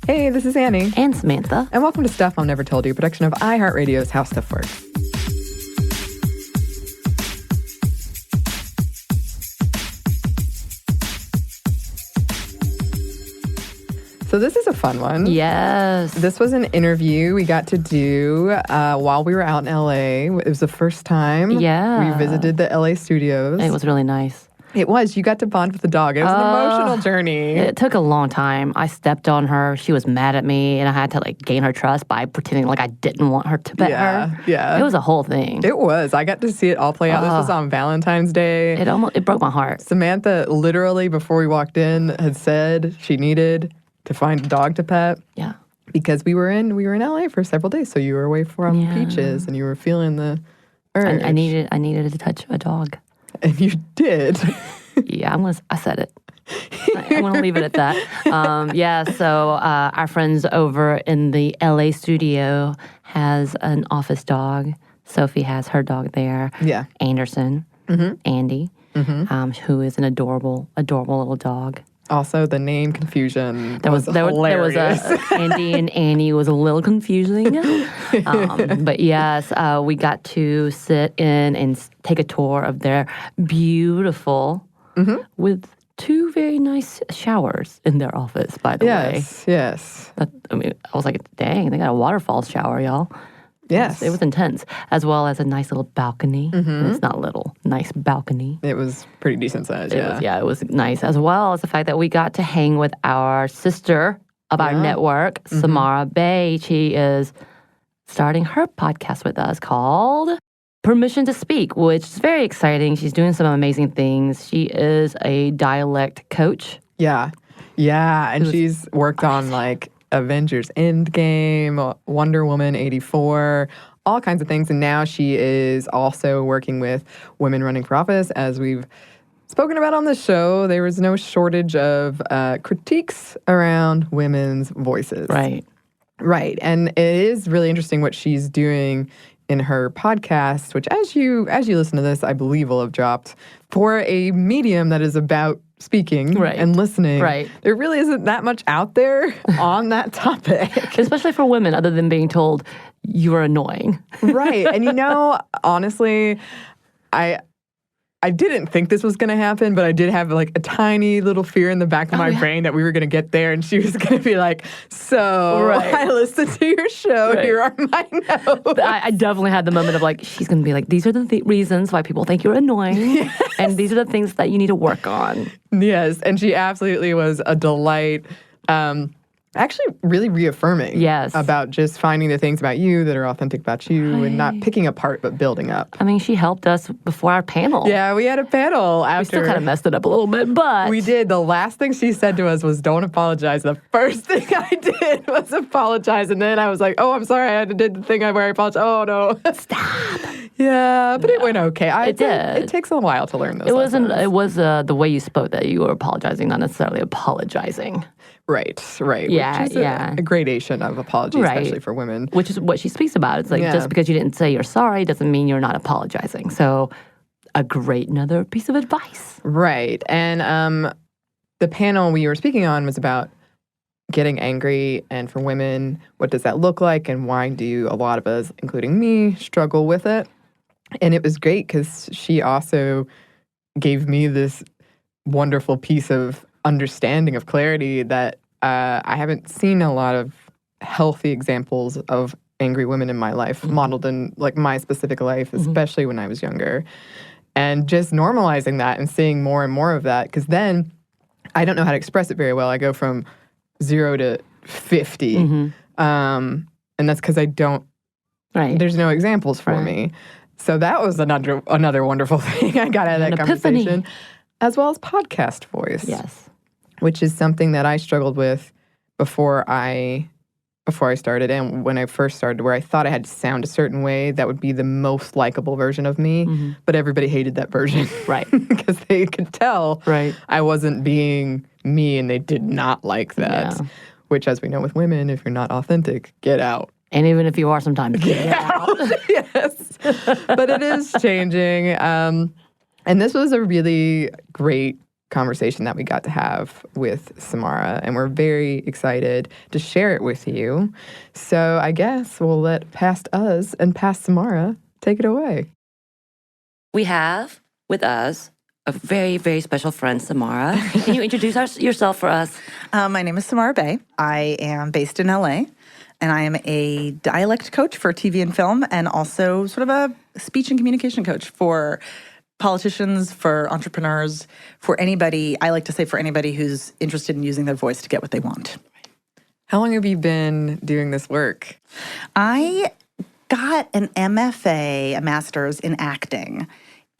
Hey, this is Anney. And Samantha. And welcome to Stuff Mom Never Told You, production of iHeartRadio's How Stuff Works. So this is a fun one. Yes. This was an interview we got to do while we were out in L.A. It was the first time we visited the L.A. studios. It was really nice. It was. You got to bond with the dog. It was an emotional journey. It took a long time. I stepped on her. She was mad at me, and I had to gain her trust by pretending like I didn't want her to pet her. Yeah. It was a whole thing. It was. I got to see it all play out. This was on Valentine's Day. It broke my heart. Samantha literally, before we walked in, had said she needed to find a dog to pet. Yeah. Because we were in LA for several days, so you were away from Peaches and you were feeling the urge. I needed to touch a dog. And you did. Yeah, I said it. I'm going to leave it at that. So our friends over in the LA studio has an office dog. Sophie has her dog there. Yeah. Anderson, Andy, who is an adorable little dog. Also, the name confusion there was hilarious. Andy and Anney was a little confusing. But yes, we got to sit in and take a tour of their beautiful, with two very nice showers in their office, by the way. Yes. I was like, dang, they got a waterfall shower, y'all. Yes. It was intense, as well as a nice little balcony. It's not little, nice balcony. It was pretty decent size, It was nice, as well as the fact that we got to hang with our sister of our network, Samara Bay. She is starting her podcast with us called Permission to Speak, which is very exciting. She's doing some amazing things. She is a dialect coach. Yeah, and she's worked on Avengers Endgame, Wonder Woman 84, all kinds of things. And now she is also working with women running for office. As we've spoken about on the show, there was no shortage of critiques around women's voices. Right. And it is really interesting what she's doing in her podcast, which as you listen to this, I believe will have dropped, for a medium that is about speaking and listening. Right. There really isn't that much out there on that topic. Especially for women, other than being told, you are annoying. Right. And honestly, I didn't think this was going to happen, but I did have a tiny little fear in the back of my brain that we were going to get there and she was going to be like, I listened to your show, here are my notes. I definitely had the moment of she's going to be like, these are the reasons why people think you're annoying, and these are the things that you need to work on. Yes, and she absolutely was a delight. Actually really reaffirming about just finding the things about you that are authentic about you and not picking apart but building up. I mean, she helped us before our panel. Yeah, we had a panel after. We still kind of messed it up a little bit, but... We did. The last thing she said to us was, don't apologize. The first thing I did was apologize. And then I was like, oh, I'm sorry. I did the thing where I apologized. Oh, no. Stop. Yeah, but it went okay. It did. It takes a while to learn those lessons. It was the way you spoke that you were apologizing, not necessarily apologizing. Right. Yeah, which is a gradation of apology, especially for women. Which is what she speaks about. It's just because you didn't say you're sorry doesn't mean you're not apologizing. So another piece of advice. Right. And the panel we were speaking on was about getting angry, and for women, what does that look like, and why do a lot of us, including me, struggle with it? And it was great because she also gave me this wonderful piece of understanding of clarity that I haven't seen a lot of healthy examples of angry women in my life modeled in my specific life, especially when I was younger. And just normalizing that and seeing more and more of that, because then I don't know how to express it very well. I go from 0 to 50. And that's because I don't, there's no examples for me. So that was another wonderful thing I got out of that conversation. As well as podcast voice. Yes. Which is something that I struggled with before I started, and when I first started, where I thought I had to sound a certain way that would be the most likable version of me, but everybody hated that version. Right. Because they could tell I wasn't being me, and they did not like that. Yeah. Which, as we know with women, if you're not authentic, get out. And even if you are sometimes, get out. Yes. But it is changing. And this was a really great conversation that we got to have with Samara, and we're very excited to share it with you. So I guess we'll let past us and past Samara take it away. We have with us a very, very special friend, Samara. Can you introduce yourself for us? My name is Samara Bay. I am based in LA, and I am a dialect coach for TV and film, and also sort of a speech and communication coach for politicians, for entrepreneurs, for anybody, I like to say for anybody who's interested in using their voice to get what they want. How long have you been doing this work? I got an MFA, a master's in acting,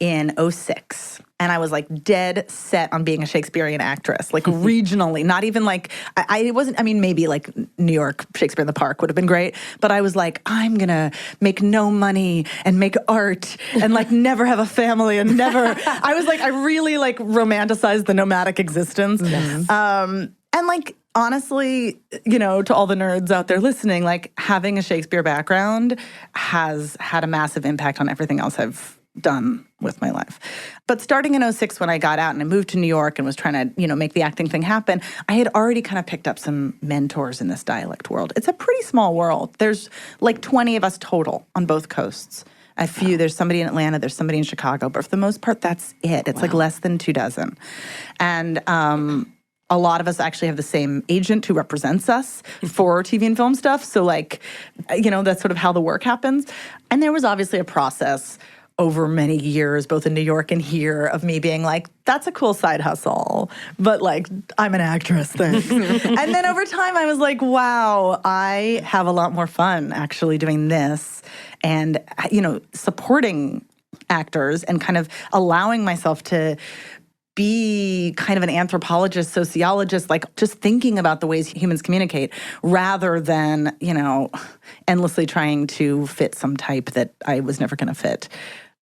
in 2006. And I was like dead set on being a Shakespearean actress, like regionally, not even like, I wasn't, I mean, maybe like New York, Shakespeare in the Park would have been great. But I was like, I'm going to make no money and make art and like never have a family and never, I was like, I really like romanticized the nomadic existence. And like, honestly, you know, to all the nerds out there listening, like having a Shakespeare background has had a massive impact on everything else I've done with my life. But starting in 2006 when I got out and I moved to New York and was trying to, you know, make the acting thing happen, I had already kind of picked up some mentors in this dialect world. It's a pretty small world. There's like 20 of us total on both coasts. A few, there's somebody in Atlanta, there's somebody in Chicago, but for the most part, that's it. It's like less than 24. And a lot of us actually have the same agent who represents us for TV and film stuff. So like, you know, that's sort of how the work happens. And there was obviously a process over many years, both in New York and here, of me being like, that's a cool side hustle, but like, I'm an actress, thanks. And then over time, I was like, wow, I have a lot more fun actually doing this and, you know, supporting actors and kind of allowing myself to be kind of an anthropologist, sociologist, like just thinking about the ways humans communicate rather than, you know, endlessly trying to fit some type that I was never going to fit.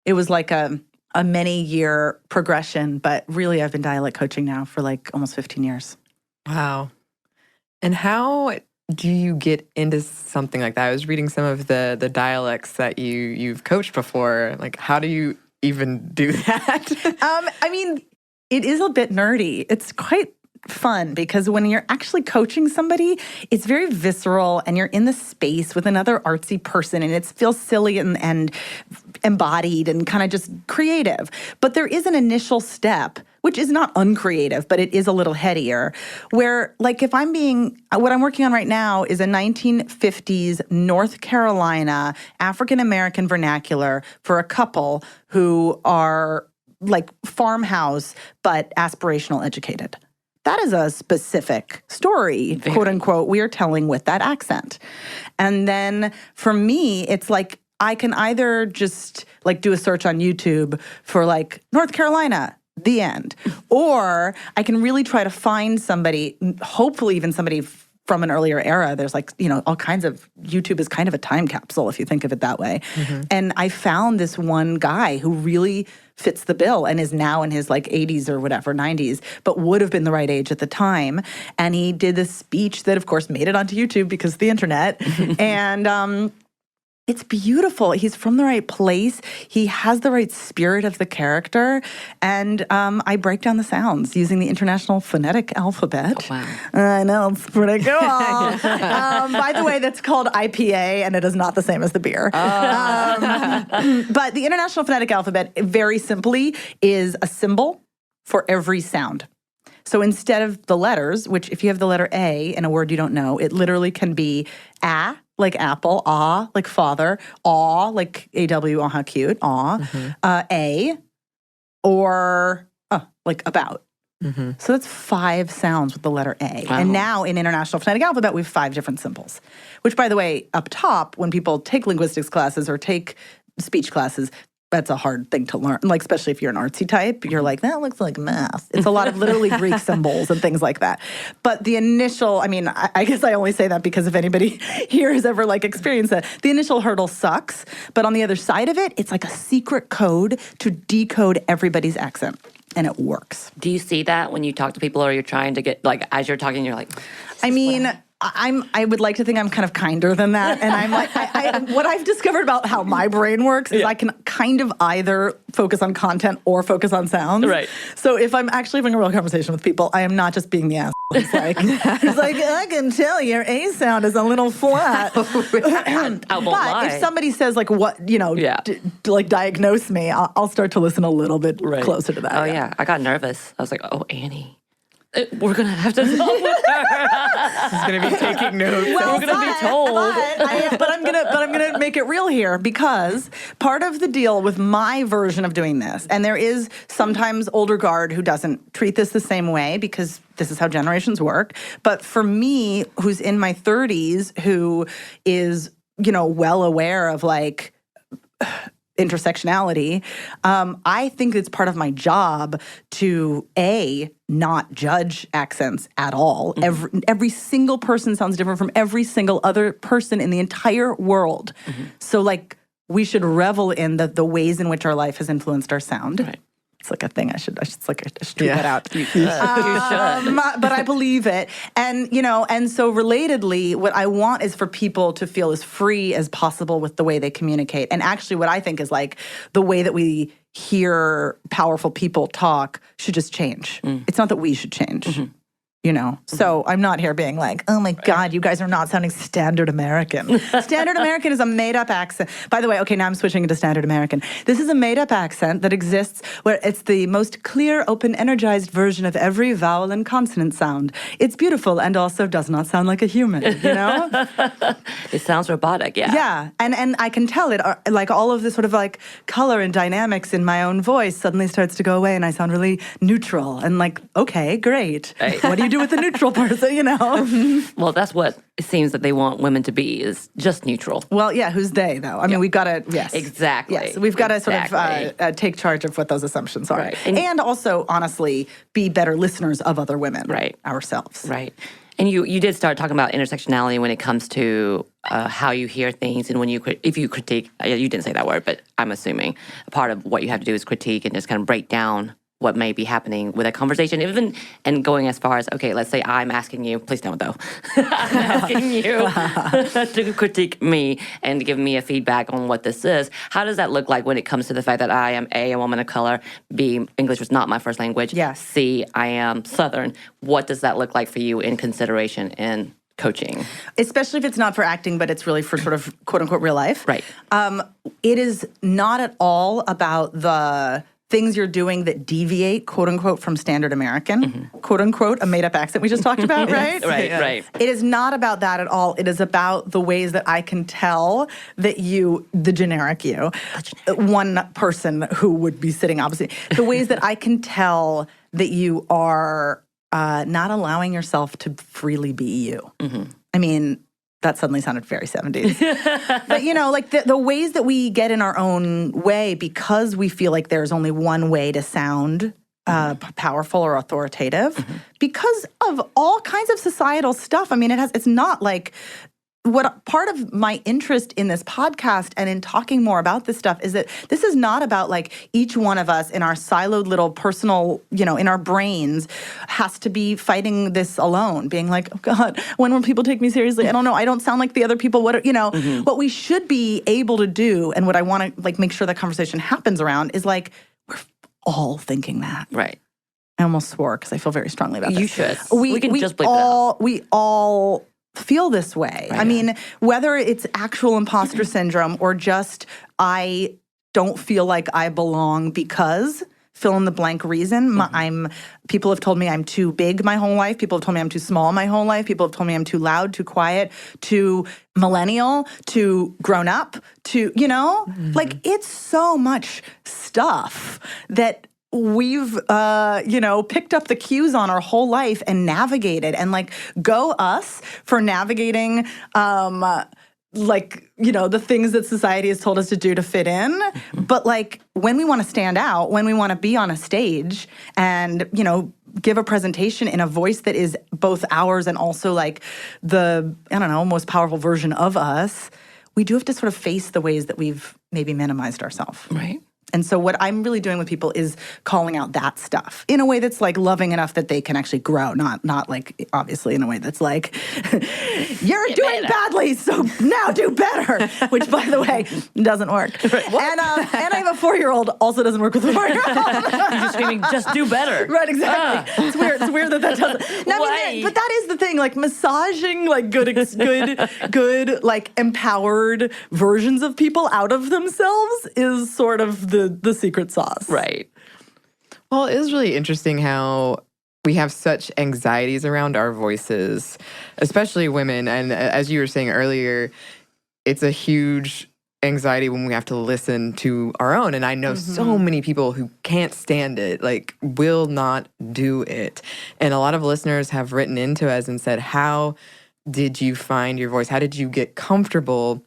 It was like a many-year progression, but really I've been dialect coaching now for like almost 15 years. Wow. And how do you get into something like that? I was reading some of the dialects that you've coached before. Like, how do you even do that? I mean, it is a bit nerdy. It's quite fun because when you're actually coaching somebody, it's very visceral and you're in the space with another artsy person and it feels silly and embodied and kind of just creative. But there is an initial step, which is not uncreative, but it is a little headier, where like if what I'm working on right now is a 1950s North Carolina African-American vernacular for a couple who are like farmhouse, but aspirational educated. That is a specific story, quote unquote, we are telling with that accent. And then for me, it's like I can either just like do a search on YouTube for like North Carolina, the end. Or I can really try to find somebody, hopefully even somebody from an earlier era. There's like, you know, all kinds of, YouTube is kind of a time capsule if you think of it that way. Mm-hmm. And I found this one guy who really fits the bill and is now in his like 80s or whatever, 90s, but would have been the right age at the time. And he did this speech that, of course, made it onto YouTube because of the internet. And it's beautiful. He's from the right place. He has the right spirit of the character. And I break down the sounds using the International Phonetic Alphabet. Wow. I know, it's pretty cool. By the way, that's called IPA, and it is not the same as the beer. But the International Phonetic Alphabet, very simply, is a symbol for every sound. So instead of the letters, which if you have the letter A in a word you don't know, it literally can be a, like apple, ah, like father, aw, like A-W, oh, how cute, aw, a, or like about. Mm-hmm. So that's 5 sounds with the letter A. Wow. And now in International Phonetic Alphabet, we have 5 different symbols, which, by the way, up top, when people take linguistics classes or take speech classes, that's a hard thing to learn, like especially if you're an artsy type. You're like, that looks like math. It's a lot of literally Greek symbols and things like that. But the initial, I mean, I guess I only say that because if anybody here has ever like experienced that, the initial hurdle sucks. But on the other side of it, it's like a secret code to decode everybody's accent. And it works. Do you see that when you talk to people or you're trying to get, like, as you're talking, you're like, I mean, I would like to think I'm kind of kinder than that. And I'm like, what I've discovered about how my brain works is I can kind of either focus on content or focus on sounds. Right. So if I'm actually having a real conversation with people, I am not just being the asshole. It's like, I can tell your A sound is a little flat. I won't lie. But if somebody says like what, like diagnose me, I'll start to listen a little bit closer to that. Oh, yeah. I got nervous. I was like, oh, Anney. We're going to have to talk with her. She's going to be taking notes. Well, We're going to be told. But I'm gonna make it real here, because part of the deal with my version of doing this, and there is sometimes older guard who doesn't treat this the same way because this is how generations work. But for me, who's in my 30s, who is, well aware of like intersectionality, I think it's part of my job to not judge accents at all. Every single person sounds different from every single other person in the entire world. So like we should revel in the ways in which our life has influenced our sound. Right. It's like a thing I should tweet that out. You should. But I believe it. And, and so relatedly, what I want is for people to feel as free as possible with the way they communicate. And actually what I think is like the way that we hear powerful people talk should just change. It's not that we should change. So I'm not here being like, oh my God, you guys are not sounding standard American. Standard American is a made-up accent. By the way, okay, now I'm switching into standard American. This is a made-up accent that exists where it's the most clear, open, energized version of every vowel and consonant sound. It's beautiful and also does not sound like a human, It sounds robotic, yeah. Yeah, and I can tell it, like all of this sort of like color and dynamics in my own voice suddenly starts to go away and I sound really neutral and like, okay, great. Right. What do you do with the neutral person, Well, that's what it seems that they want women to be, is just neutral. Well, yeah, who's they, though? I mean, we've got to, yes. Exactly. Yes, we've got to sort of take charge of what those assumptions are. Right. And also, honestly, be better listeners of other women ourselves. Right. And you did start talking about intersectionality when it comes to how you hear things, and if you critique, you didn't say that word, but I'm assuming a part of what you have to do is critique and just kind of break down what may be happening with a conversation, even and going as far as, okay, let's say I'm asking you, please don't though, I'm asking you to critique me and give me a feedback on what this is. How does that look like when it comes to the fact that I am A, a woman of color, B, English was not my first language, C, I am Southern. What does that look like for you in consideration in coaching? Especially if it's not for acting, but it's really for sort of quote unquote real life. Right. It is not at all about the things you're doing that deviate, quote unquote, from standard American, quote unquote, a made up accent we just talked about, right? Right. It is not about that at all. It is about the ways that I can tell that you, the generic you, one person who would be sitting opposite, the ways that I can tell that you are not allowing yourself to freely be you. I mean, that suddenly sounded very 70s. But, like the ways that we get in our own way because we feel like there's only one way to sound powerful or authoritative because of all kinds of societal stuff. I mean, it's not like what part of my interest in this podcast and in talking more about this stuff is that this is not about like each one of us in our siloed little personal, in our brains has to be fighting this alone, being like, oh God, when will people take me seriously? I don't know. I don't sound like the other people. What we should be able to do, and what I want to like make sure that conversation happens around is like, we're all thinking that. Right. I almost swore because I feel very strongly about this. You should. We can just bleep it out. We all feel this way. Right. I mean, whether it's actual imposter syndrome or just I don't feel like I belong because fill in the blank reason. People have told me I'm too big my whole life. People have told me I'm too small my whole life. People have told me I'm too loud, too quiet, too millennial, too grown up, too, like it's so much stuff that we've, picked up the cues on our whole life and navigated. And like, go us for navigating, the things that society has told us to do to fit in. But like, when we want to stand out, when we want to be on a stage and, give a presentation in a voice that is both ours and also like the, most powerful version of us, we do have to sort of face the ways that we've maybe minimized ourselves. Right. And so what I'm really doing with people is calling out that stuff in a way that's like loving enough that they can actually grow, not like obviously in a way that's like, you're doing badly, so now do better, which by the way, doesn't work. Right, and I have a 4-year-old, also doesn't work with a 4-year-old. You're screaming, just do better. Right, exactly. It's weird. It's weird that doesn't. No, I mean, but that is the thing. Like massaging, like good, like empowered versions of people out of themselves is sort of the secret sauce. Right. Well, it is really interesting how we have such anxieties around our voices, especially women. And as you were saying earlier, it's a huge anxiety when we have to listen to our own. And I know so many people who can't stand it, like will not do it. And a lot of listeners have written into us and said, how did you find your voice? How did you get comfortable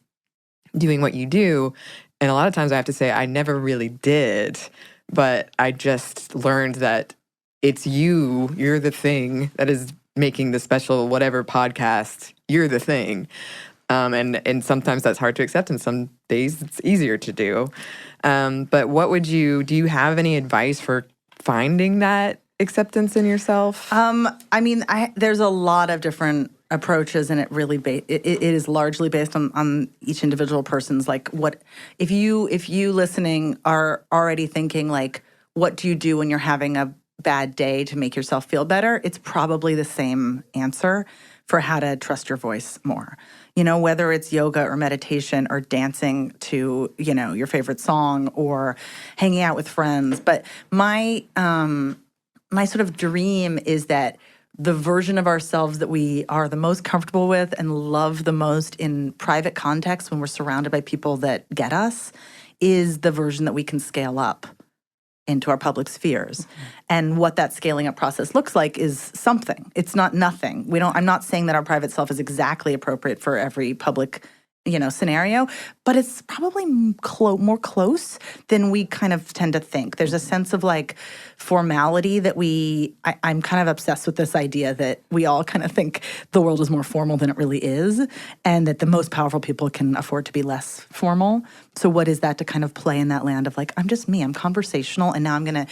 doing what you do? And a lot of times I have to say, I never really did, but I just learned that it's you're the thing that is making the special whatever podcast, you're the thing. And sometimes that's hard to accept, and some days it's easier to do. But do you have any advice for finding that acceptance in yourself? I mean, there's a lot of different approaches, and it is largely based on each individual person's like what if you listening are already thinking like, what do you do when you're having a bad day to make yourself feel better? It's probably the same answer for how to trust your voice more. You know, whether it's yoga or meditation or dancing to, you know, your favorite song or hanging out with friends. But my sort of dream is that the version of ourselves that we are the most comfortable with and love the most in private context when we're surrounded by people that get us is the version that we can scale up into our public spheres. And what that scaling up process looks like is something. It's not nothing. I'm not saying that our private self is exactly appropriate for every public, scenario, but it's probably more close than we kind of tend to think. There's a sense of like formality that I'm kind of obsessed with this idea that we all kind of think the world is more formal than it really is, and that the most powerful people can afford to be less formal. So what is that to kind of play in that land of like, I'm just me, I'm conversational, and now I'm going to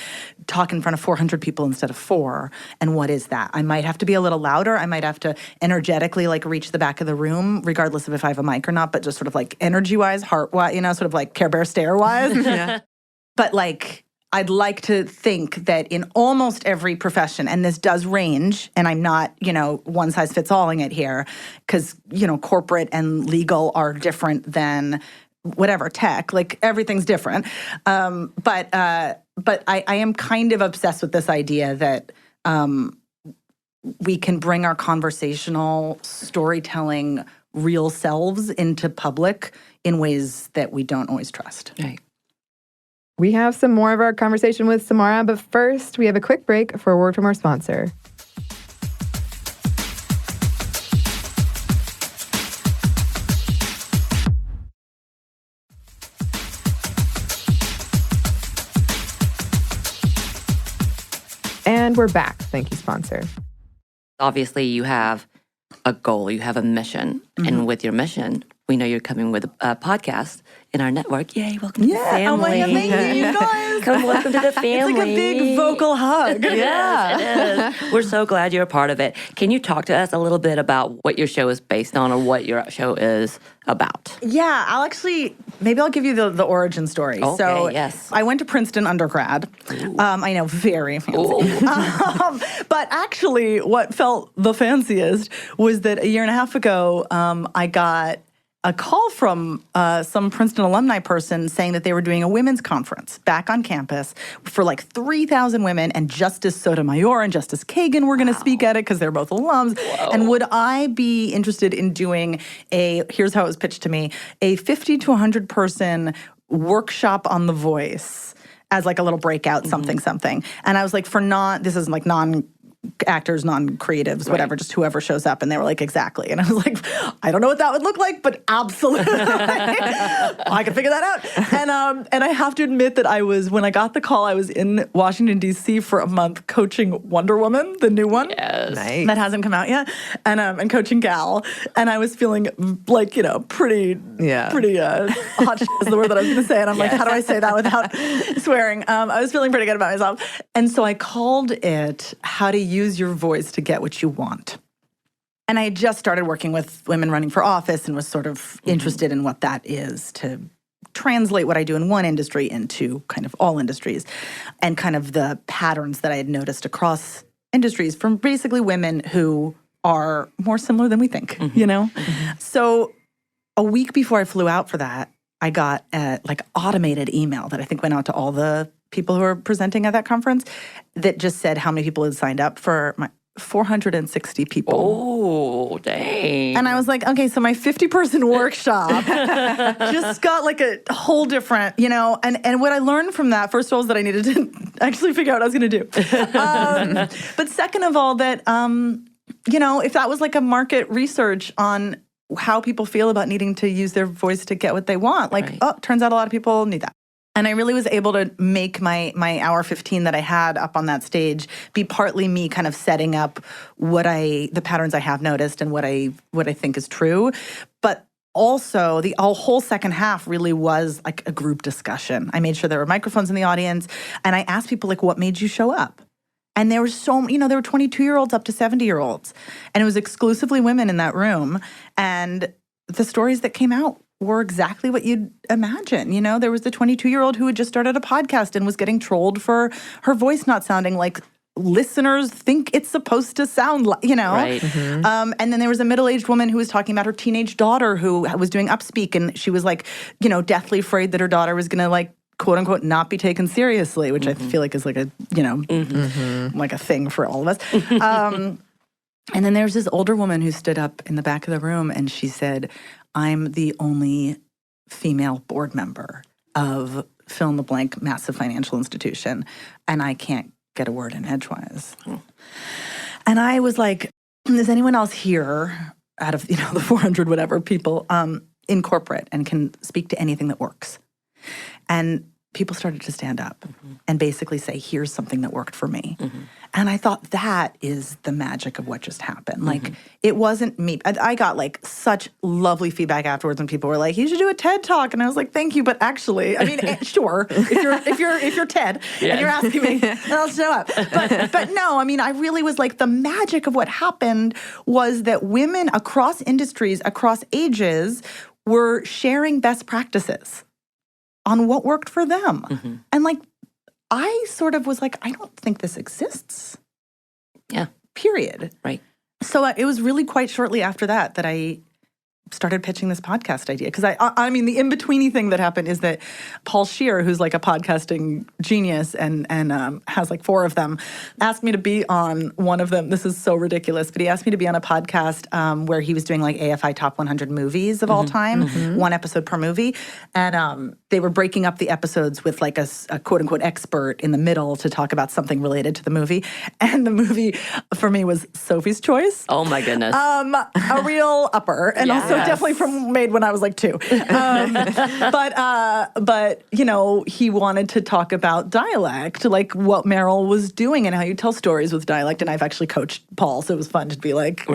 talk in front of 400 people instead of 4. And what is that? I might have to be a little louder. I might have to energetically like reach the back of the room, regardless of if I have a mic or not, but just sort of like energy-wise, heart-wise, sort of like Care Bear stare-wise. Yeah. But like, I'd like to think that in almost every profession, and this does range, and I'm not, one-size-fits-alling it here, because, corporate and legal are different than whatever, tech, like everything's different. But I am kind of obsessed with this idea that we can bring our conversational storytelling real selves into public in ways that we don't always trust. Right. We have some more of our conversation with Samara, but first we have a quick break for a word from our sponsor. And we're back. Thank you, sponsor. Obviously, you have a goal, you have a mission. And with your mission, we know you're coming with a podcast in our network. Yay, welcome to the family. Oh my God, thank you, guys. Come welcome to the family. It's like a big vocal hug. Yeah. It is. We're so glad you're a part of it. Can you talk to us a little bit about what your show is based on or what your show is about? Yeah, maybe I'll give you the origin story. Okay, so yes. I went to Princeton undergrad. I know, very fancy. But actually, what felt the fanciest was that a year and a half ago, I got a call from some Princeton alumni person saying that they were doing a women's conference back on campus for like 3,000 women, and Justice Sotomayor and Justice Kagan were going to speak at it because they're both alums. Whoa. And would I be interested in doing here's how it was pitched to me, a 50 to 100 person workshop on The Voice as like a little breakout something. And I was like, this is like actors, non-creatives, whatever, just whoever shows up. And they were like, exactly. And I was like, I don't know what that would look like, but absolutely. I can figure that out. And I have to admit that when I got the call, I was in Washington, D.C. for a month coaching Wonder Woman, the new one. Yes. Nice. That hasn't come out yet. And coaching Gal. And I was feeling like, pretty hot shit is the word that I was going to say. And I'm like, how do I say that without swearing? I was feeling pretty good about myself. And so I called it How to Use Your Voice to Get What You Want. And I just started working with women running for office and was sort of interested in what that is, to translate what I do in one industry into kind of all industries, and kind of the patterns that I had noticed across industries from basically women who are more similar than we think, So a week before I flew out for that, I got a automated email that I think went out to all the people who were presenting at that conference that just said how many people had signed up for my 460 people. Oh, dang. And I was like, okay, so my 50-person workshop just got like a whole different, and what I learned from that, first of all, is that I needed to actually figure out what I was going to do. But second of all, that, if that was like a market research on how people feel about needing to use their voice to get what they want, turns out a lot of people need that. And I really was able to make my hour 15 that I had up on that stage be partly me kind of setting up the patterns I have noticed and what I think is true. But also the whole second half really was like a group discussion. I made sure there were microphones in the audience, and I asked people what made you show up? And there were there were 22-year-olds up to 70-year-olds. And it was exclusively women in that room. And the stories that came out were exactly what you'd imagine. There was the 22-year-old who had just started a podcast and was getting trolled for her voice not sounding like listeners think it's supposed to sound like, Right. And then there was a middle-aged woman who was talking about her teenage daughter who was doing Upspeak, and she was like, deathly afraid that her daughter was going to like, quote unquote, not be taken seriously, which I feel like is like a, like a thing for all of us. And then there's this older woman who stood up in the back of the room and she said, I'm the only female board member of fill in the blank massive financial institution, and I can't get a word in edgewise. And I was like, is anyone else here out of, the 400 whatever people in corporate and can speak to anything that works? And people started to stand up and basically say, here's something that worked for me. And I thought that is the magic of what just happened. Like, it wasn't me. I got like such lovely feedback afterwards when people were like, you should do a TED Talk. And I was like, thank you. But actually, I mean, sure, if you're TED and you're asking me, then I'll show up. But no, I mean, I really was like, the magic of what happened was that women across industries, across ages, were sharing best practices on what worked for them. And like, I sort of was like, I don't think this exists. Yeah. Period. Right. So it was really quite shortly after that I started pitching this podcast idea. Because I mean, the in-betweeny thing that happened is that Paul Scheer, who's like a podcasting genius and has like 4 of them, asked me to be on one of them. This is so ridiculous, but he asked me to be on a podcast where he was doing like AFI top 100 movies of all time, 1 episode per movie. And they were breaking up the episodes with like a quote-unquote expert in the middle to talk about something related to the movie. And the movie for me was Sophie's Choice. Oh my goodness. A real upper. And also definitely made when I was like 2. But he wanted to talk about dialect, like what Meryl was doing and how you tell stories with dialect. And I've actually coached Paul, so it was fun to be like,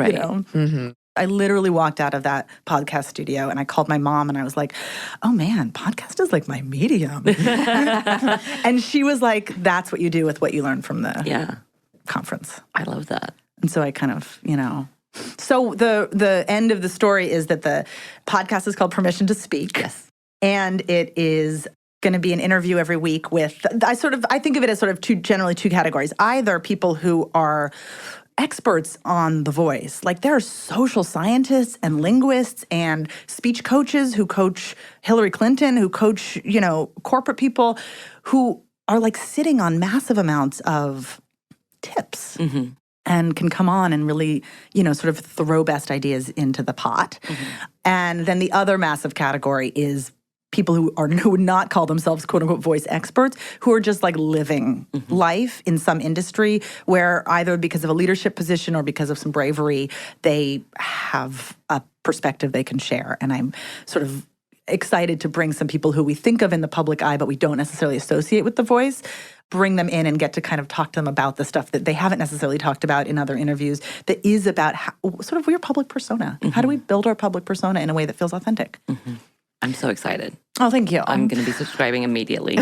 I literally walked out of that podcast studio and I called my mom and I was like, oh man, podcast is like my medium. And she was like, that's what you do with what you learned from the conference. I love that. And so I kind of, So the end of the story is that the podcast is called Permission to Speak. Yes. And it is going to be an interview every week with, I think of it as sort of generally two categories. Either people who are experts on the voice. Like there are social scientists and linguists and speech coaches who coach Hillary Clinton, who coach, corporate people who are like sitting on massive amounts of tips. And can come on and really, sort of throw best ideas into the pot. And then the other massive category is people who would not call themselves quote unquote voice experts, who are just like living life in some industry where either because of a leadership position or because of some bravery, they have a perspective they can share. And I'm sort of excited to bring some people who we think of in the public eye, but we don't necessarily associate with the voice, bring them in and get to kind of talk to them about the stuff that they haven't necessarily talked about in other interviews that is about sort of your public persona. How do we build our public persona in a way that feels authentic? I'm so excited. Oh, thank you. I'm going to be subscribing immediately,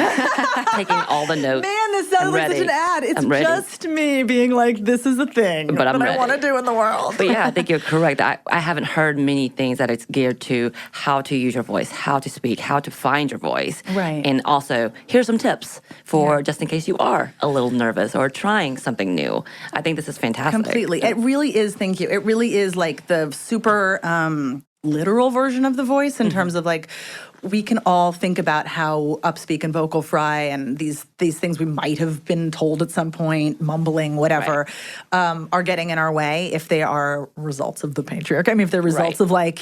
taking all the notes. Man, this sounded like such an ad. It's just me being like, this is a thing that I want to do in the world. But yeah, I think you're correct. I haven't heard many things that it's geared to how to use your voice, how to speak, how to find your voice. Right. And also, here's some tips for just in case you are a little nervous or trying something new. I think this is fantastic. Completely. It really is, thank you. It really is like the super literal version of the voice in terms of like, we can all think about how upspeak and vocal fry and these things we might have been told at some point, mumbling, whatever, are getting in our way if they are results of the patriarchy. I mean, if they're results of like,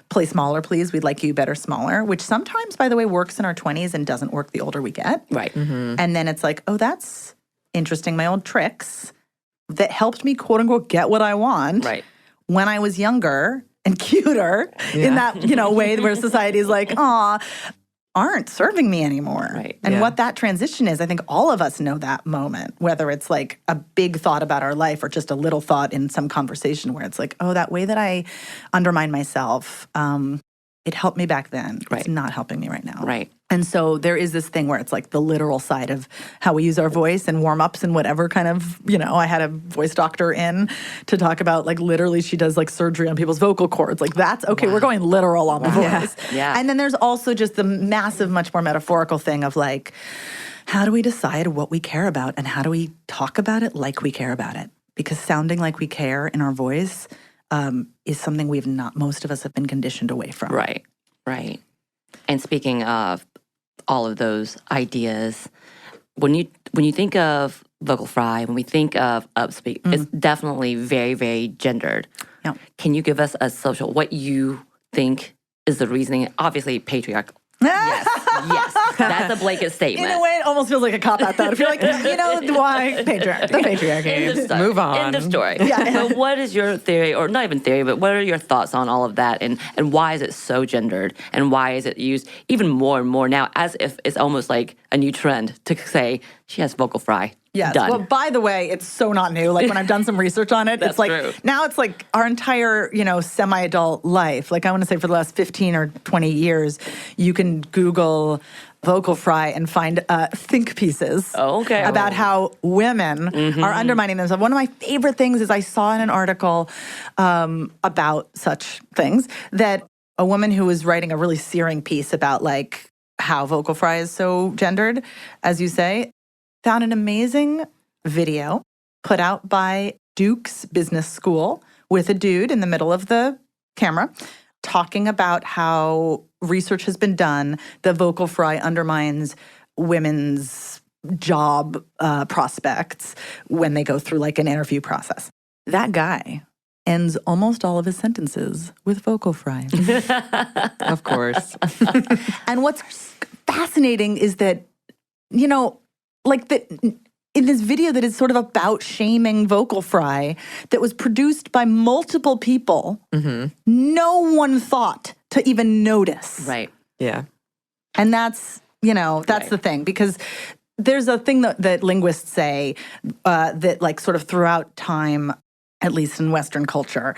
play smaller, please, we'd like you better smaller, which sometimes, by the way, works in our 20s and doesn't work the older we get. Right. And then it's like, oh, that's interesting. My old tricks that helped me, quote unquote, get what I want when I was younger and cuter in that, way where society is like, aw, aren't serving me anymore. Right. And what that transition is, I think all of us know that moment, whether it's like a big thought about our life or just a little thought in some conversation where it's like, oh, that way that I undermine myself, it helped me back then. It's not helping me right now. Right. And so there is this thing where it's like the literal side of how we use our voice and warm-ups and whatever kind of, I had a voice doctor in to talk about like literally she does like surgery on people's vocal cords. Like that's, okay, we're going literal on the voice. Yeah. And then there's also just the massive, much more metaphorical thing of like, how do we decide what we care about and how do we talk about it like we care about it? Because sounding like we care in our voice is something most of us have been conditioned away from. Right. And speaking of all of those ideas, when you think of vocal fry, when we think of upspeak, it's definitely very, very gendered. Yeah. Can you give us what you think is the reasoning? Obviously, patriarchal. Yes. That's a blanket statement. In a way, it almost feels like a cop-out, though. If you're like, why patriarchy? The patriarchy. Move on. End of story. But what is your theory, or not even theory, but what are your thoughts on all of that, and why is it so gendered, and why is it used even more and more now, as if it's almost like a new trend to say she has vocal fry? Yes. Done. Well, by the way, it's so not new. Like when I've done some research on it, it's like true. Now it's like our entire, semi-adult life. Like I want to say for the last 15 or 20 years, you can Google vocal fry and find think pieces about how women are undermining themselves. One of my favorite things is I saw in an article about such things that a woman who was writing a really searing piece about like how vocal fry is so gendered, as you say, found an amazing video put out by Duke's Business School with a dude in the middle of the camera talking about how research has been done that vocal fry undermines women's job prospects when they go through like an interview process. That guy ends almost all of his sentences with vocal fry. Of course. And what's fascinating is that, like in this video that is sort of about shaming vocal fry that was produced by multiple people, no one thought to even notice. Right. Yeah. And that's the thing, because there's a thing that linguists say that like sort of throughout time, at least in Western culture,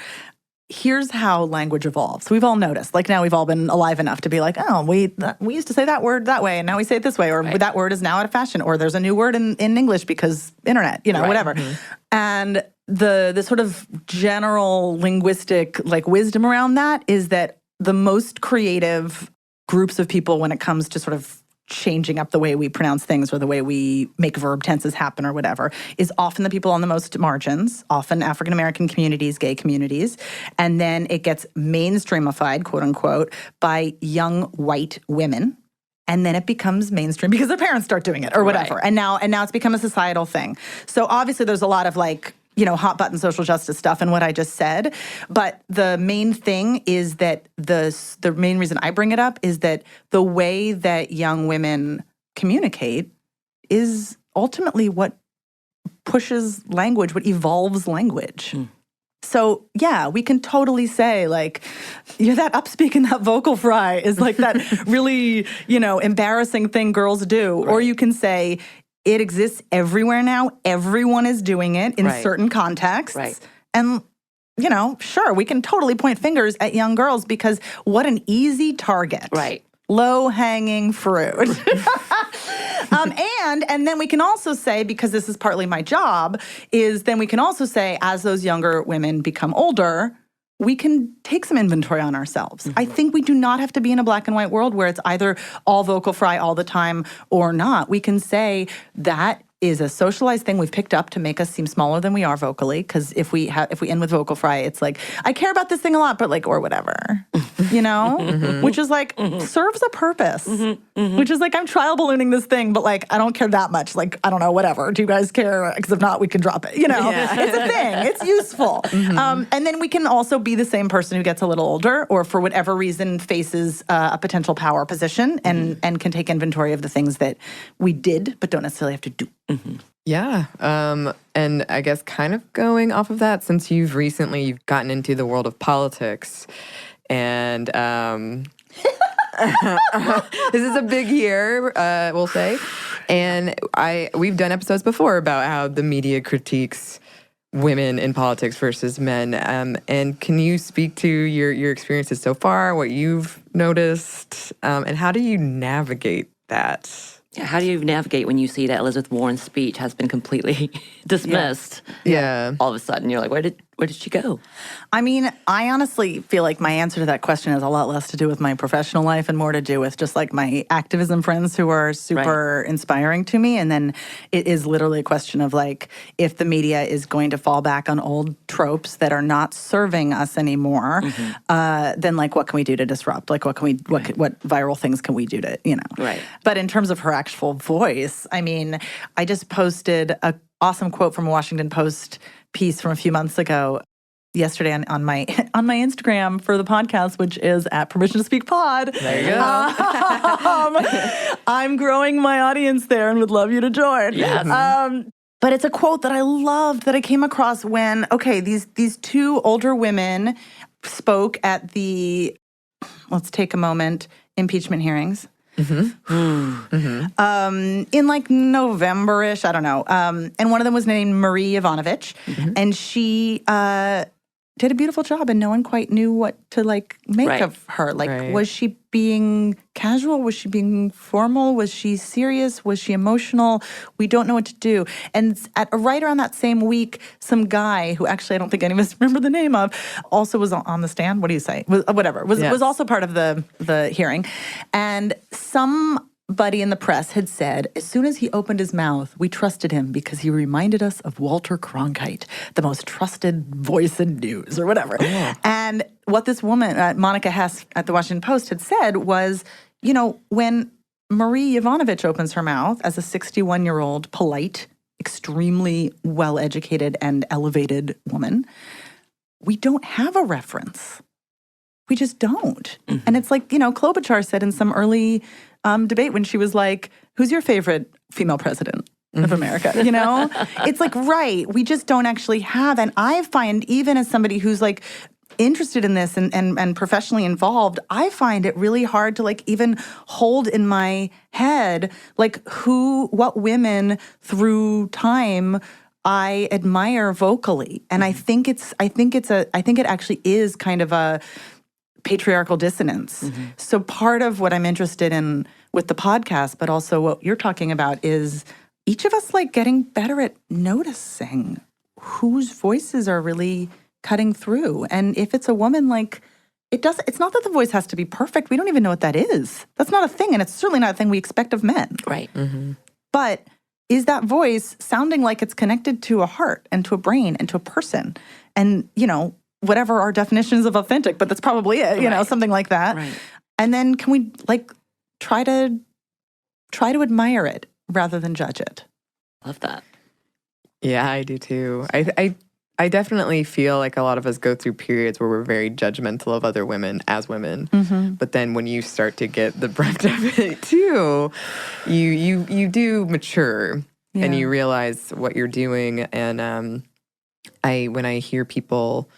here's how language evolves. We've all noticed. Like now we've all been alive enough to be like, oh, we used to say that word that way, and now we say it this way, or that word is now out of fashion, or there's a new word in English because internet, whatever. And the sort of general linguistic like wisdom around that is that the most creative groups of people when it comes to sort of changing up the way we pronounce things or the way we make verb tenses happen or whatever is often the people on the most margins, often African-American communities, gay communities. And then it gets mainstreamified, quote unquote, by young white women. And then it becomes mainstream because their parents start doing it or whatever. Right. And now it's become a societal thing. So obviously there's a lot of like hot button social justice stuff and what I just said. But the main thing is that the main reason I bring it up is that the way that young women communicate is ultimately what pushes language, what evolves language. So, yeah, we can totally say, like, that upspeak and that vocal fry is like that really, embarrassing thing girls do. Right. Or you can say, it exists everywhere now. Everyone is doing it in certain contexts. Right. And, sure, we can totally point fingers at young girls because what an easy target. Right. Low-hanging fruit. And then we can also say, because this is partly my job, is then we can also say, as those younger women become older, we can take some inventory on ourselves. I think we do not have to be in a black and white world where it's either all vocal fry all the time or not. We can say that is a socialized thing we've picked up to make us seem smaller than we are vocally. Because if we end with vocal fry, it's like, I care about this thing a lot, but like, or whatever, which is like, serves a purpose, which is like, I'm trial ballooning this thing, but like, I don't care that much. Like, I don't know, whatever. Do you guys care? Because if not, we can drop it. It's a thing. It's useful. And then we can also be the same person who gets a little older or for whatever reason faces a potential power position and can take inventory of the things that we did, but don't necessarily have to do. Yeah. And I guess kind of going off of that, since you've recently gotten into the world of politics and this is a big year, we'll say. And we've done episodes before about how the media critiques women in politics versus men. And can you speak to your experiences so far, what you've noticed, and how do you navigate that? How do you navigate when you see that Elizabeth Warren's speech has been completely dismissed? Yeah. All of a sudden, you're like, where did she go? I mean, I honestly feel like my answer to that question has a lot less to do with my professional life and more to do with just like my activism friends who are super inspiring to me. And then it is literally a question of like, if the media is going to fall back on old tropes that are not serving us anymore, then like, what can we do to disrupt? Like, what viral things can we do to, Right. But in terms of her actual voice, I mean, I just posted a awesome quote from a Washington Post piece from a few months ago yesterday on my Instagram for the podcast, which is at Permission to Speak Pod. There you go. I'm growing my audience there and would love you to join. Yes. But it's a quote that I loved that I came across when, these two older women spoke at the, let's take a moment, impeachment hearings. In like November-ish, I don't know. And one of them was named Marie Yovanovitch, and she did a beautiful job, and no one quite knew what to like make of her. Like, was she being casual? Was she being formal? Was she serious? Was she emotional? We don't know what to do. And right around that same week, some guy who actually I don't think any of us remember the name of also was on the stand. What do you say? Was also part of the hearing, and somebody in the press had said, as soon as he opened his mouth, we trusted him because he reminded us of Walter Cronkite, the most trusted voice in news or whatever. Oh. And what this woman, Monica Hess at the Washington Post had said was, when Marie Yovanovitch opens her mouth as a 61-year-old, polite, extremely well-educated and elevated woman, we don't have a reference. We just don't. And it's like, Klobuchar said in some early debate when she was like, who's your favorite female president of America? It's like, right, we just don't actually have. And I find, even as somebody who's like interested in this and professionally involved, I find it really hard to like even hold in my head, like what women through time I admire vocally. And I think it actually is kind of a patriarchal dissonance. So part of what I'm interested in with the podcast, but also what you're talking about, is each of us like getting better at noticing whose voices are really cutting through. And if it's a woman, like it's not that the voice has to be perfect. We don't even know what that is. That's not a thing. And it's certainly not a thing we expect of men. Right. But is that voice sounding like it's connected to a heart and to a brain and to a person? And, whatever our definitions of authentic, but that's probably it, something like that. Right. And then can we like try to admire it rather than judge it? Love that. Yeah, I do too. I I definitely feel like a lot of us go through periods where we're very judgmental of other women as women. But then when you start to get the brunt of it too, you do mature and you realize what you're doing. And when I hear people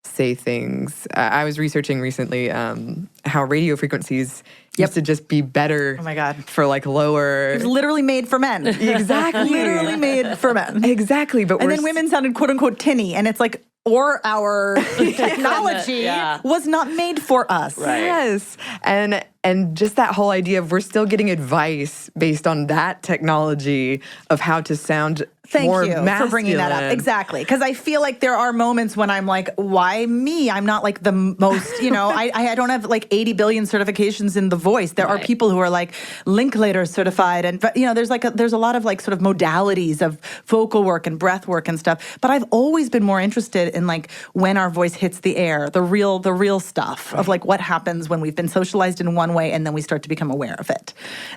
say things, I was researching recently how radio frequencies used to just be better. Oh my God. For like lower. It was literally made for men. Exactly. Literally made for men. Exactly. But And then women sounded quote unquote tinny. And it's like, or our technology was not made for us. Right. Yes. And just that whole idea of we're still getting advice based on that technology of how to sound more masculine. Thank you for bringing that up. Exactly. Because I feel like there are moments when I'm like, why me? I'm not like the most, I don't have like 80 billion certifications in the voice. There are people who are like Linklater certified. And, there's a lot of like sort of modalities of vocal work and breath work and stuff. But I've always been more interested in like when our voice hits the air, the real stuff of like what happens when we've been socialized in one way and then we start to become aware of it.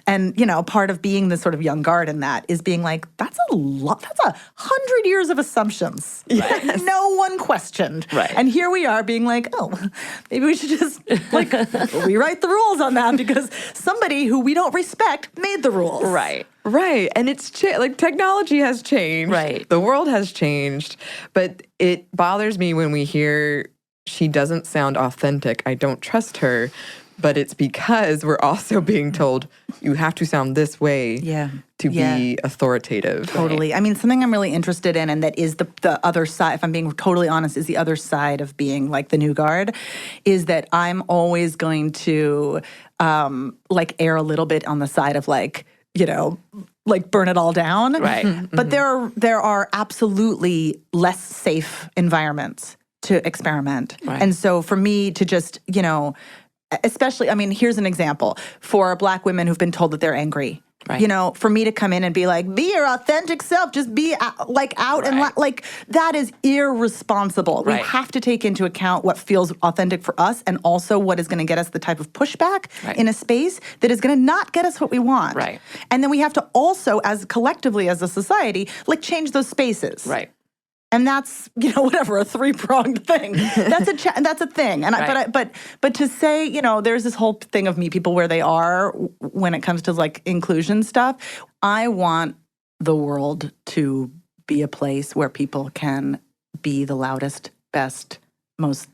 And, part of being the sort of young guard in that is being like, that's a lot. That's 100 years of assumptions that no one questioned. Right. And here we are being like, oh, maybe we should just like rewrite the rules on that because somebody who we don't respect made the rules. Right. Right. And it's like technology has changed. Right. The world has changed. But it bothers me when we hear she doesn't sound authentic. I don't trust her. But it's because we're also being told you have to sound this way to be authoritative. Totally. I mean, something I'm really interested in, and that is the other side, if I'm being totally honest, is the other side of being like the new guard, is that I'm always going to like err a little bit on the side of like, like burn it all down. Right. But there are absolutely less safe environments to experiment. Right. And so for me to just, especially, I mean, here's an example. For Black women who've been told that they're angry, for me to come in and be like, be your authentic self, just be out and like that is irresponsible. We have to take into account what feels authentic for us and also what is going to get us the type of pushback in a space that is going to not get us what we want. Right. And then we have to also, as collectively as a society, like change those spaces. Right. And that's, whatever, a three-pronged thing. That's a thing. And but to say, there's this whole thing of meet people where they are when it comes to like inclusion stuff. I want the world to be a place where people can be the loudest, best, most,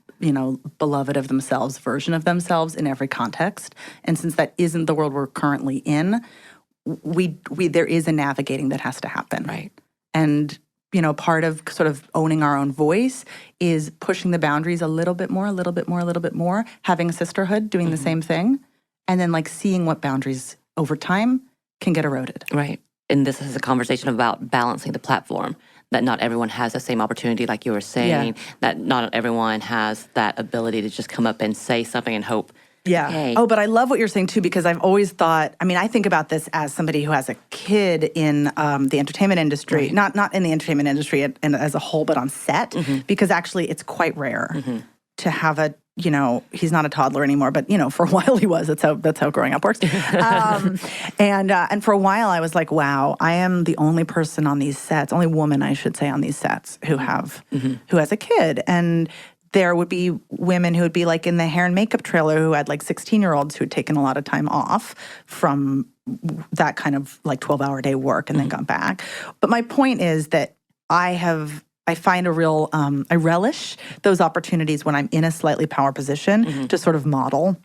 beloved of themselves, version of themselves in every context. And since that isn't the world we're currently in, we there is a navigating that has to happen. Right. And part of sort of owning our own voice is pushing the boundaries a little bit more, having a sisterhood, doing the same thing, and then like seeing what boundaries over time can get eroded. Right. And this is a conversation about balancing the platform, that not everyone has the same opportunity, like you were saying, that not everyone has that ability to just come up and say something and hope. Yeah. Hey. Oh, but I love what you're saying, too, because I've always thought, I mean, I think about this as somebody who has a kid in the entertainment industry, not in the entertainment industry and as a whole, but on set, because actually it's quite rare to have a, he's not a toddler anymore, but, for a while he was. That's how growing up works. And for a while I was like, wow, I am the only person on these sets, only woman, I should say, on these sets who has a kid. And there would be women who would be like in the hair and makeup trailer who had like 16-year-olds who had taken a lot of time off from that kind of like 12-hour day work and then gone back. But my point is that I find a real, I relish those opportunities when I'm in a slightly power position to sort of model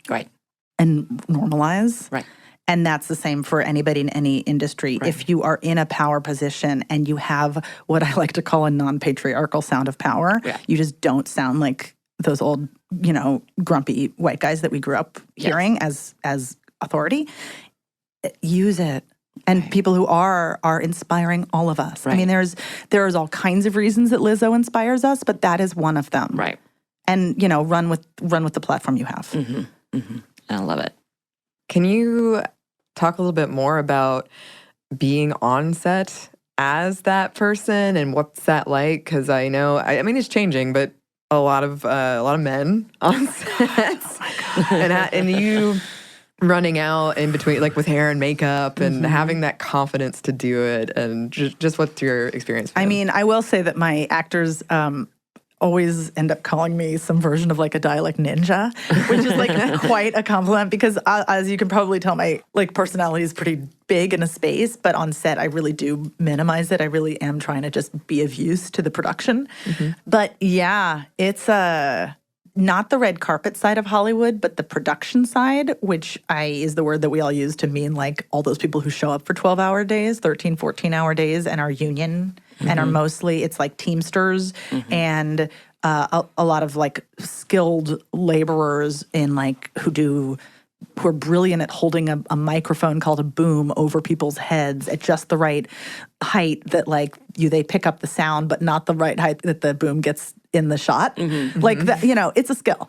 and normalize. Right. And that's the same for anybody in any industry. Right. If you are in a power position and you have what I like to call a non-patriarchal sound of power, you just don't sound like those old, grumpy white guys that we grew up hearing as authority. Use it. And people who are inspiring all of us. Right. I mean, there's all kinds of reasons that Lizzo inspires us, but that is one of them. Right. And, run with the platform you have. I love it. Can you talk a little bit more about being on set as that person and what's that like? Because I know, I mean, it's changing, but a lot of men on sets, and you running out in between, like with hair and makeup, and having that confidence to do it. And just what's your experience? I mean, I will say that my actors always end up calling me some version of like a dialect ninja, which is like quite a compliment because as you can probably tell, my like personality is pretty big in a space, but on set I really do minimize it. I really am trying to just be of use to the production. But yeah, it's not the red carpet side of Hollywood, but the production side, which is the word that we all use to mean like all those people who show up for 12-hour days, 13, 14-hour days and are union and are mostly, it's like Teamsters and a lot of like skilled laborers in like who are brilliant at holding a microphone called a boom over people's heads at just the right height that like they pick up the sound, but not the right height that the boom gets in the shot. Like that, it's a skill.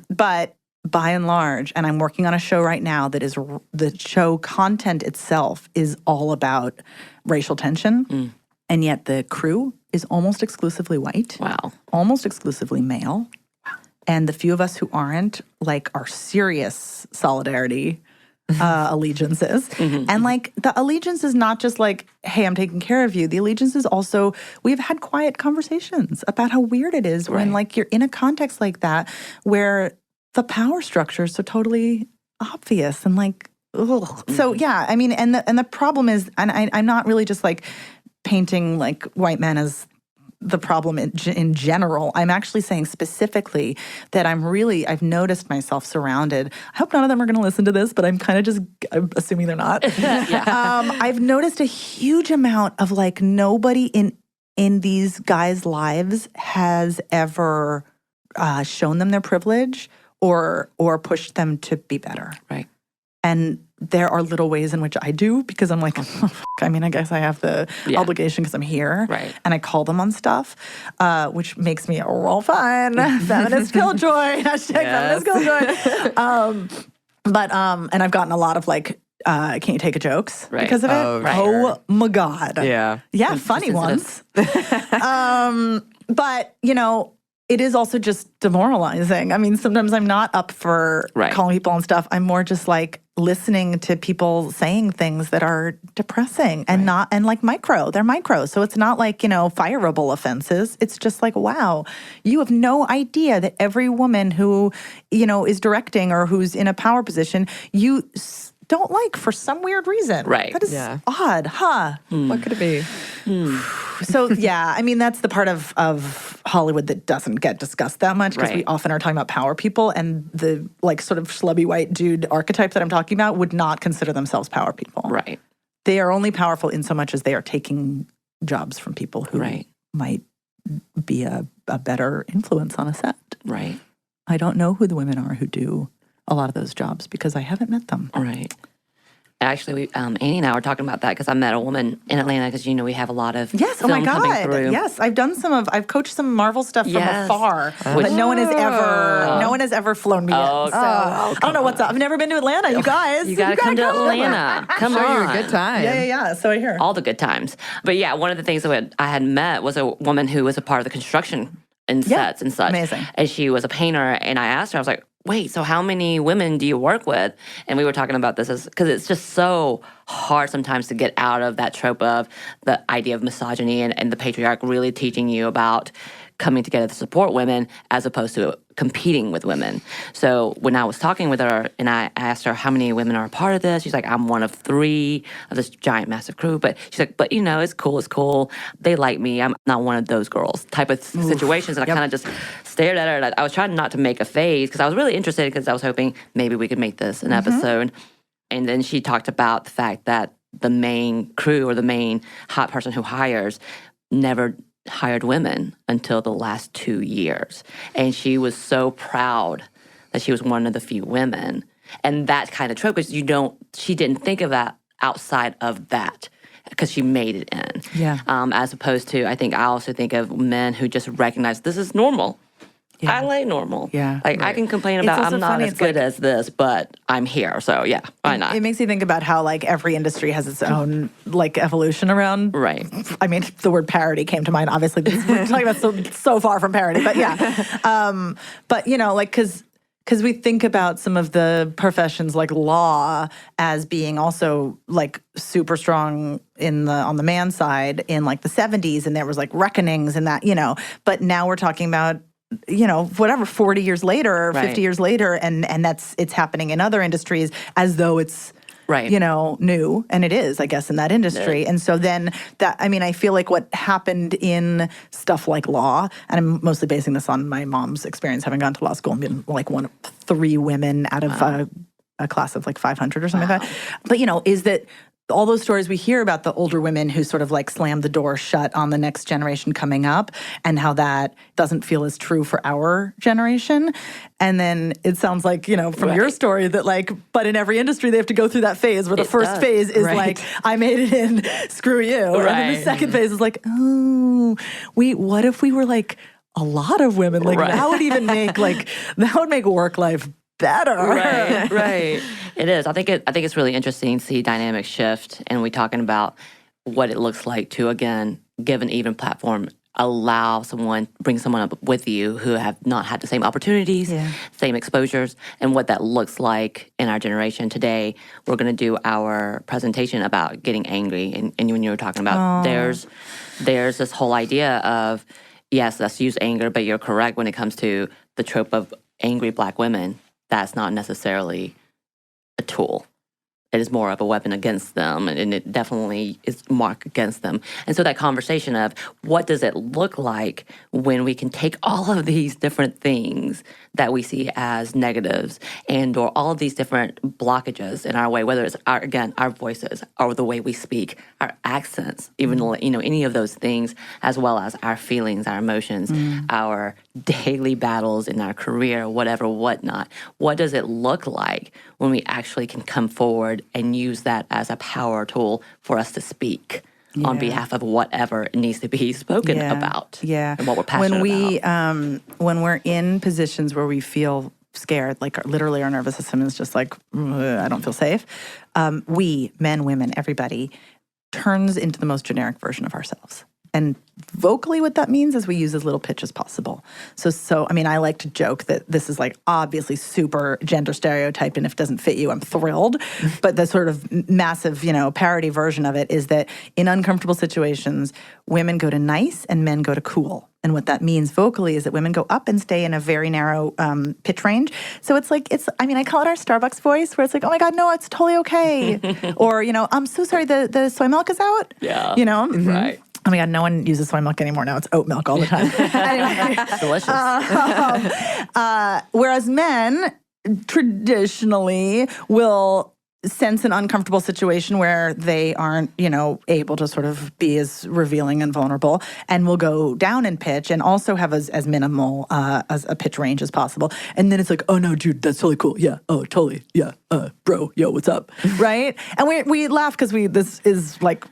But by and large, and I'm working on a show right now that is the show content itself is all about racial tension. And yet the crew is almost exclusively white. Wow. Almost exclusively male. Wow. And the few of us who aren't, like, are serious solidarity allegiances. And, like, the allegiance is not just like, hey, I'm taking care of you. The allegiance is also, we've had quiet conversations about how weird it is when, like, you're in a context like that where the power structure is so totally obvious and, like, ugh. So, yeah, I mean, and the problem is, and I'm not really just, like, painting like white men as the problem in general. I'm actually saying specifically that I've noticed myself surrounded. I hope none of them are going to listen to this, but I'm assuming they're not. I've noticed a huge amount of like nobody in these guys' lives has ever shown them their privilege or pushed them to be better. Right. And there are little ways in which I do because I'm like, I mean, I guess I have the obligation because I'm here. Right. And I call them on stuff, which makes me a real fun feminist killjoy. Hashtag feminist killjoy. And I've gotten a lot of like, can you take a jokes because of it? Oh my God. Yeah. Yeah, funny ones. But, it is also just demoralizing. I mean, sometimes I'm not up for calling people on stuff. I'm more just like listening to people saying things that are depressing and like micro. They're micro. So it's not like, fireable offenses. It's just like, wow, you have no idea that every woman who, is directing or who's in a power position, you don't like for some weird reason. Right. That is odd, huh? What could it be? So, yeah, I mean, that's the part of Hollywood that doesn't get discussed that much because we often are talking about power people and the, like, sort of schlubby white dude archetype that I'm talking about would not consider themselves power people. Right. They are only powerful in so much as they are taking jobs from people who might be a better influence on a set. Right. I don't know who the women are who do a lot of those jobs because I haven't met them. Right. Actually, Anney and I were talking about that because I met a woman in Atlanta because, we have a lot of oh film my God. coming through. Yes, I've coached some Marvel stuff from afar, but no one has ever flown me in. So I don't know what's up. I've never been to Atlanta, you guys. You got to come to Atlanta. Come on. You a good time. Yeah. So I hear. All the good times. But yeah, one of the things that I had met was a woman who was a part of the construction and sets and such. Amazing. And she was a painter, and I asked her, I was like, wait, so how many women do you work with? And we were talking about this because it's just so hard sometimes to get out of that trope of the idea of misogyny and the patriarch really teaching you about coming together to support women as opposed to competing with women. So when I was talking with her and I asked her how many women are a part of this, she's like, I'm one of 3 of this giant, massive crew. But she's like, but it's cool. They like me. I'm not one of those girls type of situations. And I kind of just stared at her. And I was trying not to make a face because I was really interested because I was hoping maybe we could make this an episode. And then she talked about the fact that the main crew or the main hot person who hires never hired women until the last 2 years. And she was so proud that she was one of the few women. And that kind of trope, because she didn't think of that outside of that because she made it in. Yeah. As opposed to, I also think of men who just recognize this is normal. Yeah. I like normal. Yeah. Like, I can complain about I'm not as good as this, but I'm here. So, yeah, why not? It makes you think about how, like, every industry has its own, like, evolution around. Right. I mean, the word parody came to mind. Obviously, we're talking about so far from parody, but yeah. But, like, because Because we think about some of the professions like law as being also like super strong on the man side in like the 70s, and there was like reckonings and that, but now we're talking about, whatever, 40 years later or 50 years later, and it's happening in other industries as though it's new, and it is, I guess, in that industry. And so then I feel like what happened in stuff like law, and I'm mostly basing this on my mom's experience having gone to law school and been like one of 3 women out of a class of like 500 or something like that. But, is that all those stories we hear about the older women who sort of like slammed the door shut on the next generation coming up, and how that doesn't feel as true for our generation. And then it sounds like, from your story that like, but in every industry they have to go through that phase where the first phase is like, I made it in, screw you. And then the second phase is like, oh, what if we were like a lot of women? Like that would even make work life better. Right. It is. I think it's really interesting to see dynamic shift, and we're talking about what it looks like to, again, give an even platform, bring someone up with you who have not had the same opportunities, same exposures, and what that looks like in our generation. Today, we're going to do our presentation about getting angry, and when you were talking about there's this whole idea of, yes, let's use anger, but you're correct when it comes to the trope of angry Black women. That's not necessarily a tool. It is more of a weapon against them, and it definitely is marked against them. And so that conversation of what does it look like when we can take all of these different things that we see as negatives and or all of these different blockages in our way, whether it's our voices or the way we speak, our accents, even any of those things, as well as our feelings, our emotions, our daily battles in our career, whatever, whatnot. What does it look like when we actually can come forward and use that as a power tool for us to speak on behalf of whatever needs to be spoken about and what we're passionate about. When we're in positions where we feel scared, like literally our nervous system is just like, I don't feel safe, we, men, women, everybody, turns into the most generic version of ourselves. And vocally what that means is we use as little pitch as possible. So I like to joke that this is like obviously super gender stereotype, and if it doesn't fit you, I'm thrilled. But the sort of massive, parody version of it is that in uncomfortable situations, women go to nice and men go to cool. And what that means vocally is that women go up and stay in a very narrow pitch range. So it's like, I call it our Starbucks voice, where it's like, oh my God, no, it's totally okay. Or, I'm so sorry, the soy milk is out. Yeah. Right. Oh my God, no one uses soy milk anymore now. It's oat milk all the time. Anyway. Delicious. Whereas men traditionally will sense an uncomfortable situation where they aren't, able to sort of be as revealing and vulnerable, and will go down in pitch and also have as minimal as a pitch range as possible. And then it's like, oh no, dude, that's totally cool. Yeah. Oh, totally. Yeah. Bro, yo, what's up? Right? And we laugh because this is like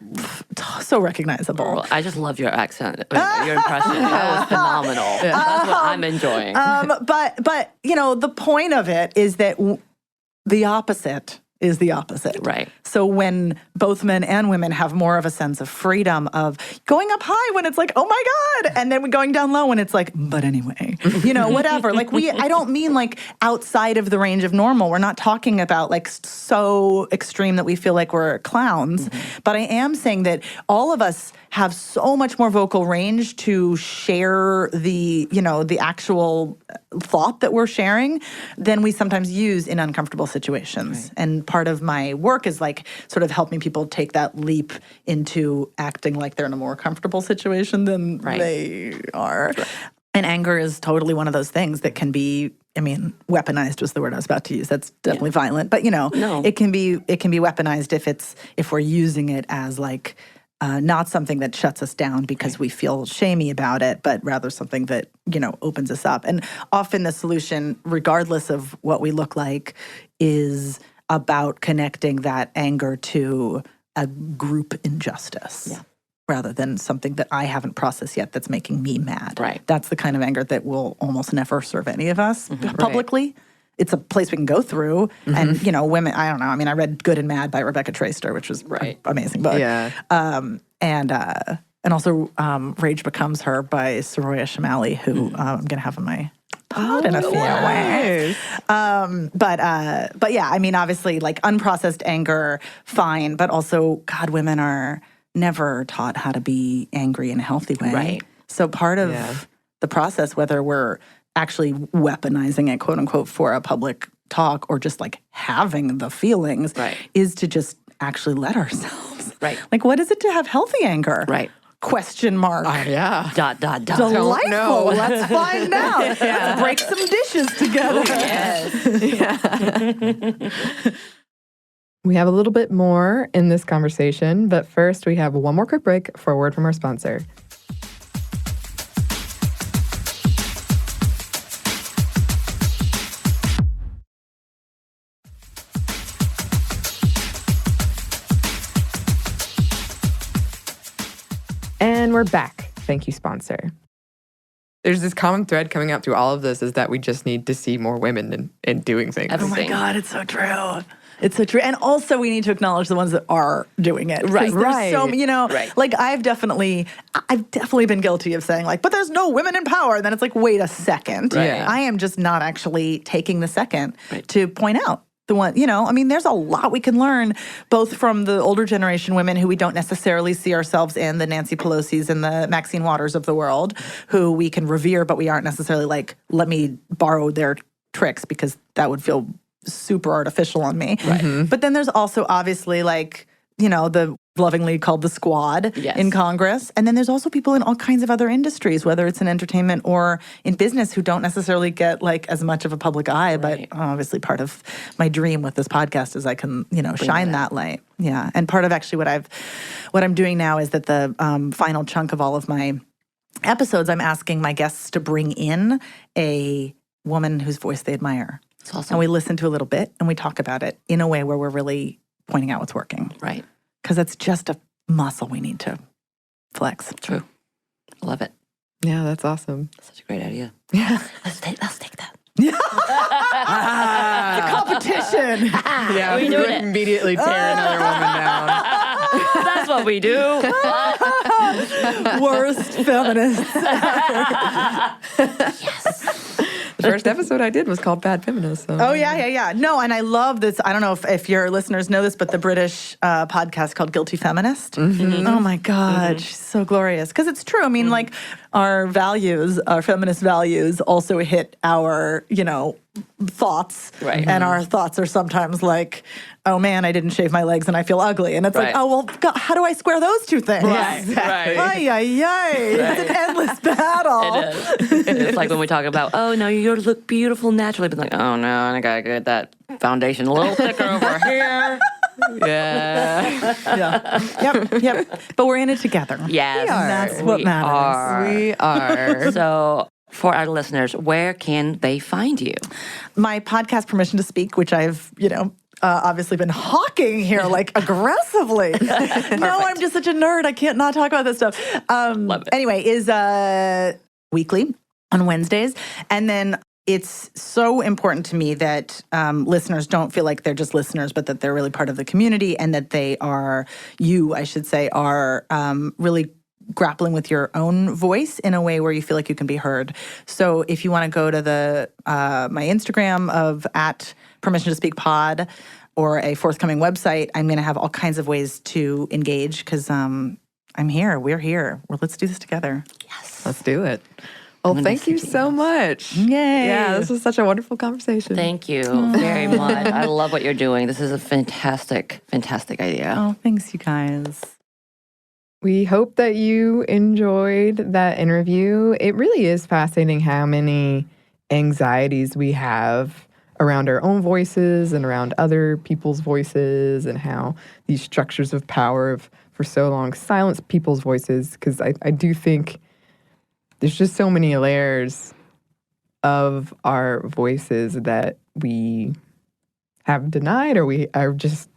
so recognizable. Well, I just love your accent, your impression. That was phenomenal. That's what I'm enjoying. But the point of it is that the opposite is the opposite. Right. So when both men and women have more of a sense of freedom of going up high when it's like, oh my God, and then going down low when it's like, but anyway, whatever. Like I don't mean like outside of the range of normal. We're not talking about like so extreme that we feel like we're clowns. But I am saying that all of us have so much more vocal range to share the actual thought that we're sharing than we sometimes use in uncomfortable situations. Right. And part of my work is like sort of helping people take that leap into acting like they're in a more comfortable situation than they are. Right. And anger is totally one of those things that can be, weaponized was the word I was about to use. That's definitely violent, but it can be weaponized if we're using it as like not something that shuts us down because we feel shamey about it, but rather something that, opens us up. And often the solution, regardless of what we look like, is about connecting that anger to a group injustice rather than something that I haven't processed yet that's making me mad. Right. That's the kind of anger that will almost never serve any of us publicly. Right. It's a place we can go through. And, women, I don't know. I read Good and Mad by Rebecca Traister, which was an amazing book. Yeah. And also Rage Becomes Her by Soraya Chemaly, who I'm going to have on my pod in a few ways. But yeah, I mean, obviously, like unprocessed anger, fine. But also, God, women are never taught how to be angry in a healthy way. Right. So part of the process, whether we're actually weaponizing it, quote unquote, for a public talk or just like having the feelings, is to just actually let ourselves. Right. Like, what is it to have healthy anger? Right. Question mark. Yeah. Dot, dot, dot. Delightful. know. Let's find out. Let's break some dishes together. We have a little bit more in this conversation, but first we have one more quick break for a word from our sponsor. And we're back. Thank you, sponsor. There's this common thread coming out through all of this is that we just need to see more women in doing things. Oh my God, it's so true. It's so true. And also we need to acknowledge the ones that are doing it. Right. There's so many, like I've definitely been guilty of saying like, but there's no women in power. And then it's like, wait a second. Right. Yeah. I am just not actually taking the second to point out the one, I mean, there's a lot we can learn both from the older generation women who we don't necessarily see ourselves in, the Nancy Pelosi's and the Maxine Waters of the world, who we can revere, but we aren't necessarily like, let me borrow their tricks because that would feel super artificial on me. Right. Mm-hmm. But then there's also obviously like, the lovingly called the squad in Congress. And then there's also people in all kinds of other industries, whether it's in entertainment or in business, who don't necessarily get like as much of a public eye. But obviously part of my dream with this podcast is I can, shine that light. Yeah. And part of actually what I'm doing now is that the final chunk of all of my episodes, I'm asking my guests to bring in a woman whose voice they admire. That's awesome. And we listen to a little bit and we talk about it in a way where we're really pointing out what's working. Right. Because it's just a muscle we need to flex. True. I love it. Yeah, that's awesome. Such a great idea. Yeah. Let's take that. The competition. Yeah, we would immediately tear another woman down. That's what we do. Worst feminists. Yes. The first episode I did was called Bad Feminist. So. Oh, yeah. No, and I love this. I don't know if your listeners know this, but the British podcast called Guilty Feminist. Mm-hmm. Oh, my God. She's so glorious. Because it's true. I mean, like, our values, our feminist values also hit our, thoughts. Right. And our thoughts are sometimes like, oh, man, I didn't shave my legs and I feel ugly. And it's like, oh, well, God, how do I square those two things? Right. Ay, ay, ay. It's an endless battle. It is. It's like when we talk about, oh, no, you look beautiful naturally. But like, oh, no, I got to get that foundation a little thicker over here. Yeah. Yep. But we're in it together. Yes. That's what matters. We are. So for our listeners, where can they find you? My podcast, Permission to Speak, which I've, obviously been hawking here like aggressively. No, I'm just such a nerd. I can't not talk about this stuff. Love it. Anyway, is weekly on Wednesdays. And then it's so important to me that listeners don't feel like they're just listeners, but that they're really part of the community and that they are, really grappling with your own voice in a way where you feel like you can be heard. So if you want to go to my Instagram of @Permission to Speak Pod or a forthcoming website, I'm going to have all kinds of ways to engage because I'm here. We're here. Let's do this together. Yes. Let's do it. Well, thank you so much. Yay. Yeah, this was such a wonderful conversation. Thank you very much. I love what you're doing. This is a fantastic, fantastic idea. Oh, thanks, you guys. We hope that you enjoyed that interview. It really is fascinating how many anxieties we have around our own voices and around other people's voices and how these structures of power have for so long silenced people's voices. Because I do think there's just so many layers of our voices that we have denied or we are just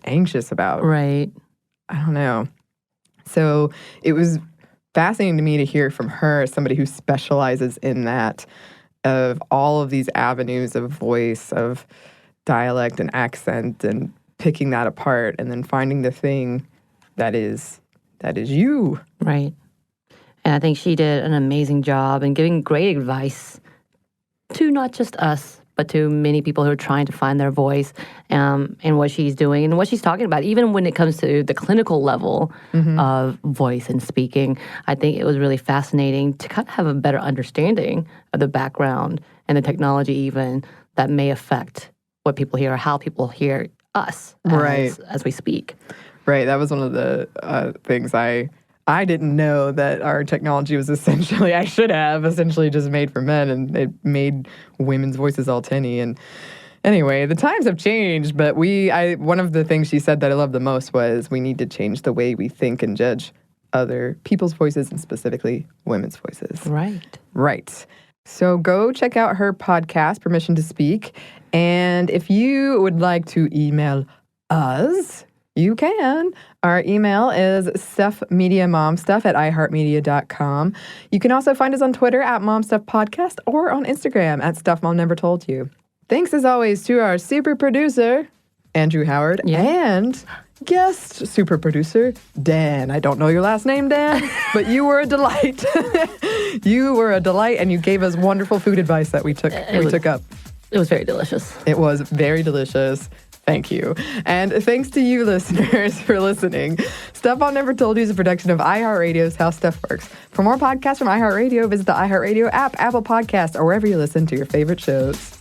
anxious about. Right. I don't know. So it was fascinating to me to hear from her, somebody who specializes in that, of all of these avenues of voice, of dialect and accent, and picking that apart and then finding the thing that is you. Right. And I think she did an amazing job and giving great advice to not just us, but to many people who are trying to find their voice in what she's doing and what she's talking about. Even when it comes to the clinical level of voice and speaking, I think it was really fascinating to kind of have a better understanding of the background and the technology even that may affect what people hear or how people hear us as we speak. Right. That was one of the things I didn't know, that our technology was essentially, I should have, essentially just made for men, and it made women's voices all tinny. And anyway, the times have changed, but one of the things she said that I loved the most was we need to change the way we think and judge other people's voices, and specifically women's voices. Right. So go check out her podcast, Permission to Speak. And if you would like to email us, you can. Our email is stuffmediamomstuff@iheartmedia.com. You can also find us on Twitter @momstuffpodcast or on Instagram @stuffmomnevertoldyou. Thanks as always to our super producer, Andrew Howard, and guest super producer, Dan. I don't know your last name, Dan, but you were a delight. You were a delight, and you gave us wonderful food advice that we took up. It was very delicious. It was very delicious. Thank you. And thanks to you listeners for listening. Stuff Mom Never Told You is a production of iHeartRadio's How Stuff Works. For more podcasts from iHeartRadio, visit the iHeartRadio app, Apple Podcasts, or wherever you listen to your favorite shows.